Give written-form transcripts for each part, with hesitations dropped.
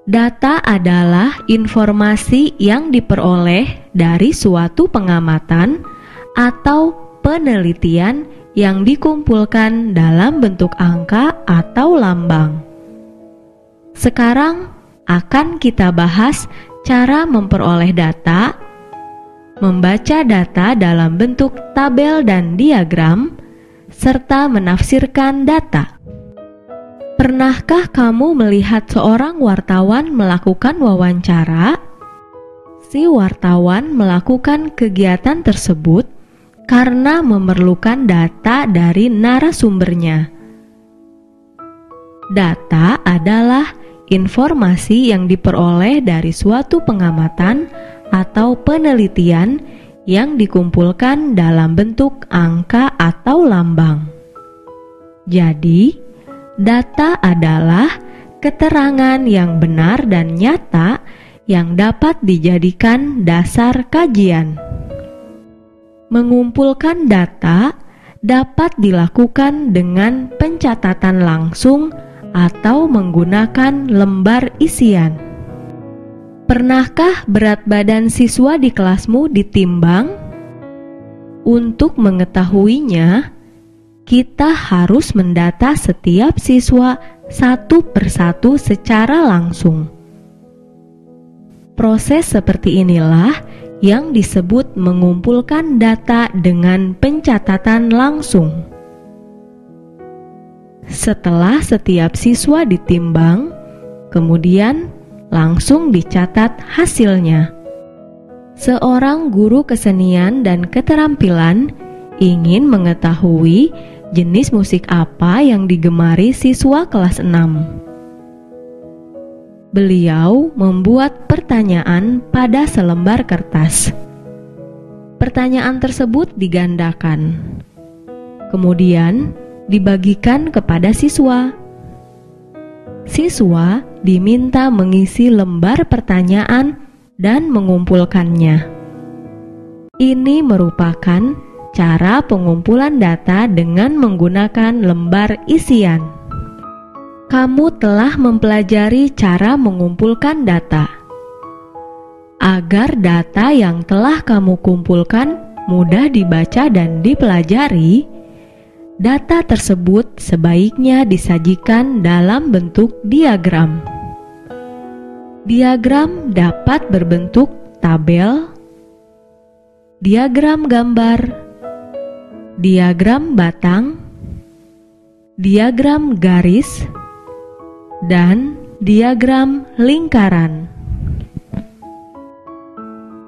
Data adalah informasi yang diperoleh dari suatu pengamatan atau penelitian yang dikumpulkan dalam bentuk angka atau lambang. Sekarang akan kita bahas cara memperoleh data, membaca data dalam bentuk tabel dan diagram, serta menafsirkan data. Pernahkah kamu melihat seorang wartawan melakukan wawancara? Si wartawan melakukan kegiatan tersebut karena memerlukan data dari narasumbernya. Data adalah informasi yang diperoleh dari suatu pengamatan atau penelitian yang dikumpulkan dalam bentuk angka atau lambang. Jadi, data adalah keterangan yang benar dan nyata yang dapat dijadikan dasar kajian. Mengumpulkan data dapat dilakukan dengan pencatatan langsung atau menggunakan lembar isian. Pernahkah berat badan siswa di kelasmu ditimbang? Untuk mengetahuinya, kita harus mendata setiap siswa satu persatu secara langsung. Proses seperti inilah yang disebut mengumpulkan data dengan pencatatan langsung. Setelah setiap siswa ditimbang, kemudian langsung dicatat hasilnya. Seorang guru kesenian dan keterampilan ingin mengetahui jenis musik apa yang digemari siswa kelas 6. Beliau membuat pertanyaan pada selembar kertas. Pertanyaan tersebut digandakan, kemudian dibagikan kepada siswa. Siswa diminta mengisi lembar pertanyaan dan mengumpulkannya. Ini merupakan cara pengumpulan data dengan menggunakan lembar isian. Kamu telah mempelajari cara mengumpulkan data. Agar data yang telah kamu kumpulkan mudah dibaca dan dipelajari, data tersebut sebaiknya disajikan dalam bentuk diagram. Diagram dapat berbentuk tabel, diagram gambar, diagram batang, diagram garis, dan diagram lingkaran.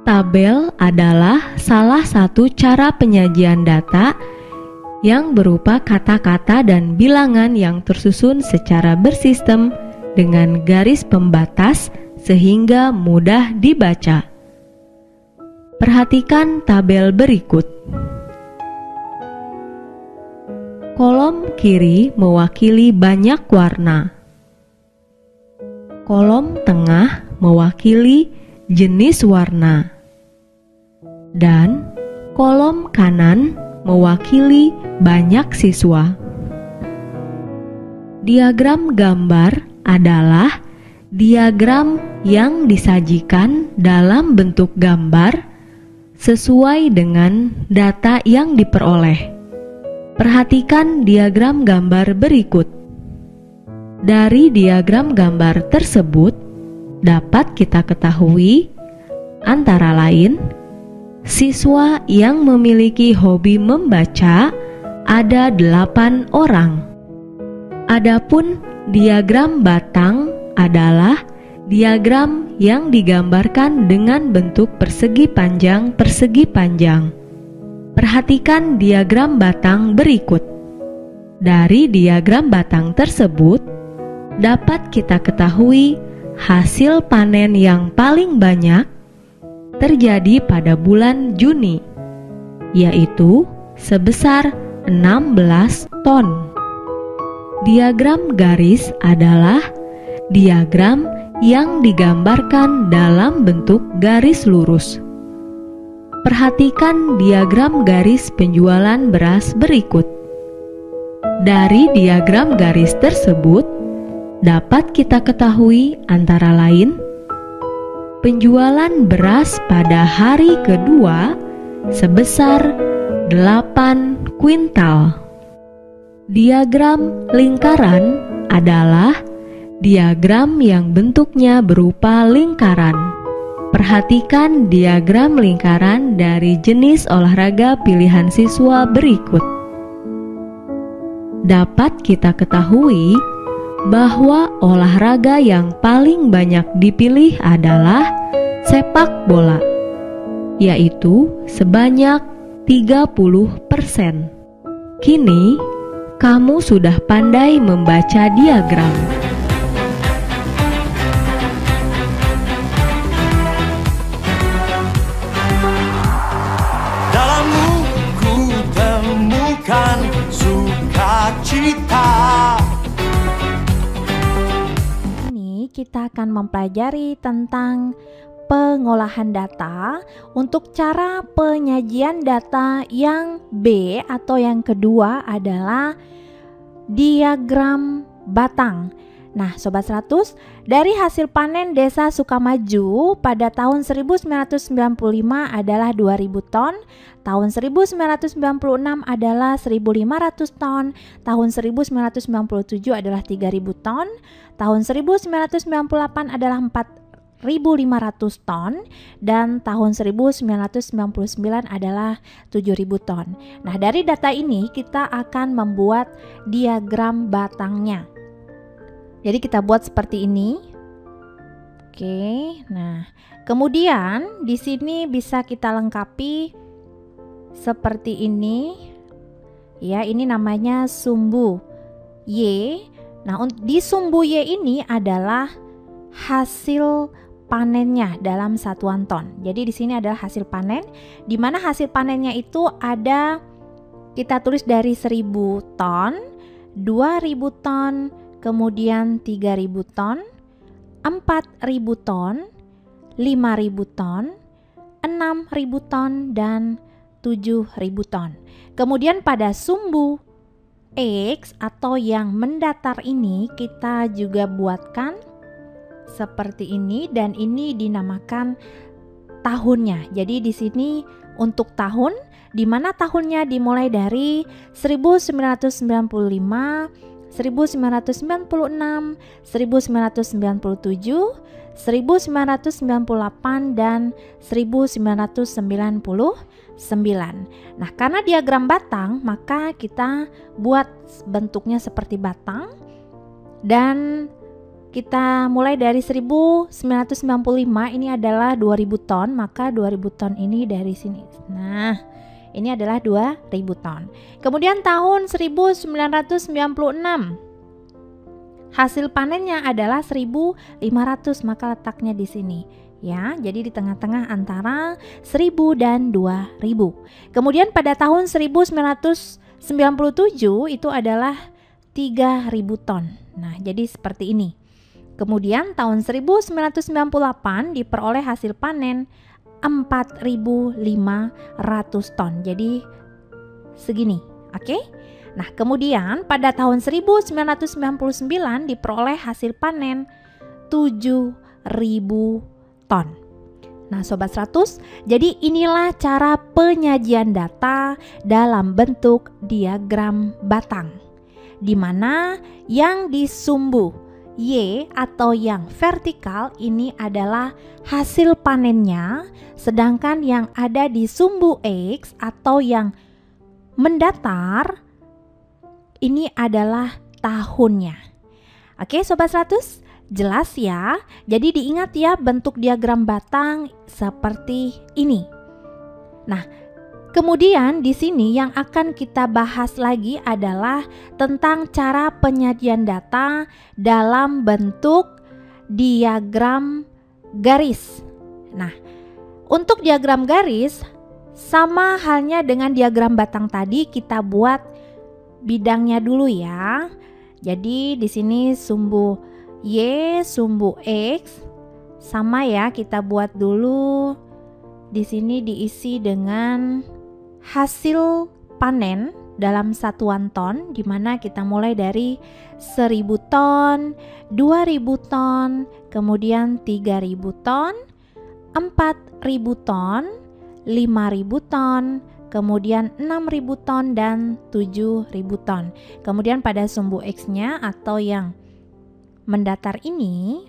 Tabel adalah salah satu cara penyajian data yang berupa kata-kata dan bilangan yang tersusun secara bersistem dengan garis pembatas sehingga mudah dibaca. Perhatikan tabel berikut. Kolom kiri mewakili banyak warna. Kolom tengah mewakili jenis warna. Dan kolom kanan mewakili banyak siswa. Diagram gambar adalah diagram yang disajikan dalam bentuk gambar sesuai dengan data yang diperoleh. Perhatikan diagram gambar berikut. Dari diagram gambar tersebut dapat kita ketahui antara lain siswa yang memiliki hobi membaca ada 8 orang. Adapun diagram batang adalah diagram yang digambarkan dengan bentuk persegi panjang. Perhatikan diagram batang berikut. Dari diagram batang tersebut dapat kita ketahui hasil panen yang paling banyak terjadi pada bulan Juni, yaitu sebesar 16 ton. Diagram garis adalah diagram yang digambarkan dalam bentuk garis lurus. Perhatikan diagram garis penjualan beras berikut. Dari diagram garis tersebut dapat kita ketahui antara lain penjualan beras pada hari kedua sebesar 8 kuintal. Diagram lingkaran adalah diagram yang bentuknya berupa lingkaran. Perhatikan diagram lingkaran dari jenis olahraga pilihan siswa berikut. Dapat kita ketahui bahwa olahraga yang paling banyak dipilih adalah sepak bola, yaitu sebanyak 30%. Kini, kamu sudah pandai membaca diagram. Dalammu ku temukan sukacita. Ini kita akan mempelajari tentang pengolahan data untuk cara penyajian data yang B atau yang kedua adalah diagram batang. Nah, Sobat 100, dari hasil panen Desa Sukamaju pada tahun 1995 adalah 2000 ton, tahun 1996 adalah 1500 ton, tahun 1997 adalah 3000 ton, tahun 1998 adalah 4.500 ton, dan tahun 1999 adalah 7.000 ton. Nah, dari data ini kita akan membuat diagram batangnya. Jadi kita buat seperti ini. Oke, nah kemudian di sini bisa kita lengkapi seperti ini. Ya, ini namanya sumbu Y. Nah, di sumbu Y ini adalah hasil panennya dalam satuan ton. Jadi di sini adalah hasil panen, di mana hasil panennya itu ada, kita tulis dari 1000 ton, 2000 ton, kemudian 3000 ton, 4000 ton, 5000 ton, 6000 ton, dan 7000 ton. Kemudian pada sumbu X atau yang mendatar ini kita juga buatkan seperti ini, dan ini dinamakan tahunnya. Jadi di sini untuk tahun, di mana tahunnya dimulai dari 1995, 1996, 1997, 1998, dan 1999. Nah, karena diagram batang, maka kita buat bentuknya seperti batang, dan kita mulai dari 1995, ini adalah 2000 ton, maka 2000 ton ini dari sini. Nah, ini adalah 2000 ton. Kemudian tahun 1996 hasil panennya adalah 1500, maka letaknya di sini. Ya, jadi di tengah-tengah antara 1000 dan 2000. Kemudian pada tahun 1997 itu adalah 3000 ton. Nah, jadi seperti ini. Kemudian tahun 1998 diperoleh hasil panen 4.500 ton. Jadi segini, oke? Nah, kemudian pada tahun 1999 diperoleh hasil panen 7.000 ton. Nah, Sobat 100, jadi inilah cara penyajian data dalam bentuk diagram batang, di mana yang di sumbu Y atau yang vertikal ini adalah hasil panennya, sedangkan yang ada di sumbu X atau yang mendatar ini adalah tahunnya. Oke, Sobat 100, jelas ya? Jadi diingat ya bentuk diagram batang seperti ini. Nah, kemudian di sini yang akan kita bahas lagi adalah tentang cara penyajian data dalam bentuk diagram garis. Nah, untuk diagram garis sama halnya dengan diagram batang tadi, kita buat bidangnya dulu ya. Jadi di sini sumbu Y, sumbu X sama ya, kita buat dulu. Di sini diisi dengan hasil panen dalam satuan ton, di mana kita mulai dari 1000 ton, 2000 ton, kemudian 3000 ton, 4000 ton, 5000 ton, kemudian 6000 ton dan 7000 ton. Kemudian pada sumbu X-nya atau yang mendatar ini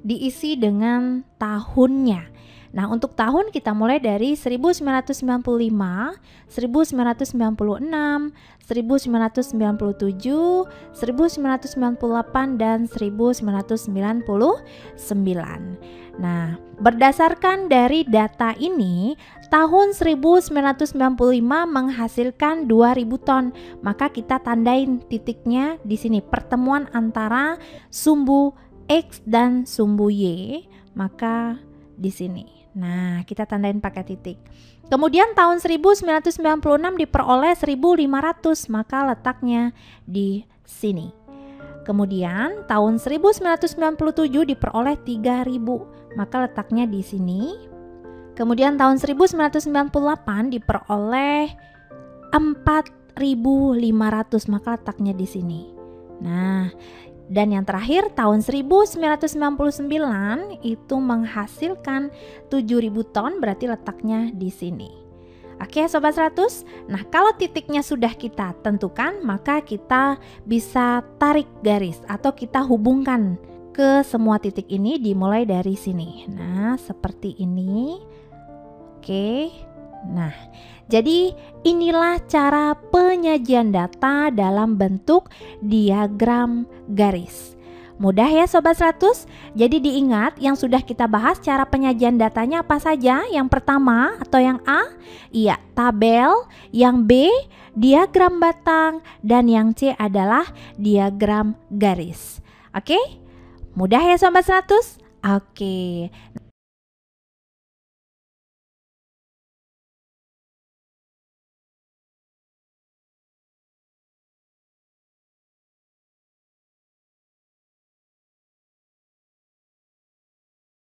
diisi dengan tahunnya. Nah, untuk tahun kita mulai dari 1995, 1996, 1997, 1998 dan 1999. Nah, berdasarkan dari data ini, tahun 1995 menghasilkan 2000 ton. Maka kita tandain titiknya di sini, pertemuan antara sumbu X dan sumbu Y, maka di sini. Nah, kita tandain pakai titik. Kemudian tahun 1996 diperoleh 1500, maka letaknya di sini. Kemudian tahun 1997 diperoleh 3000, maka letaknya di sini. Kemudian tahun 1998 diperoleh 4500, maka letaknya di sini. Nah, dan yang terakhir tahun 1999 itu menghasilkan 7000 ton, berarti letaknya di sini. Oke Sobat 100, nah kalau titiknya sudah kita tentukan, maka kita bisa tarik garis atau kita hubungkan ke semua titik ini dimulai dari sini. Nah seperti ini. Oke, nah jadi inilah cara penyajian data dalam bentuk diagram garis. Mudah ya Sobat 100? Jadi diingat yang sudah kita bahas cara penyajian datanya apa saja? Yang pertama atau yang A? Iya, tabel. Yang B, diagram batang. Dan yang C adalah diagram garis. Oke? Mudah ya Sobat 100? Oke.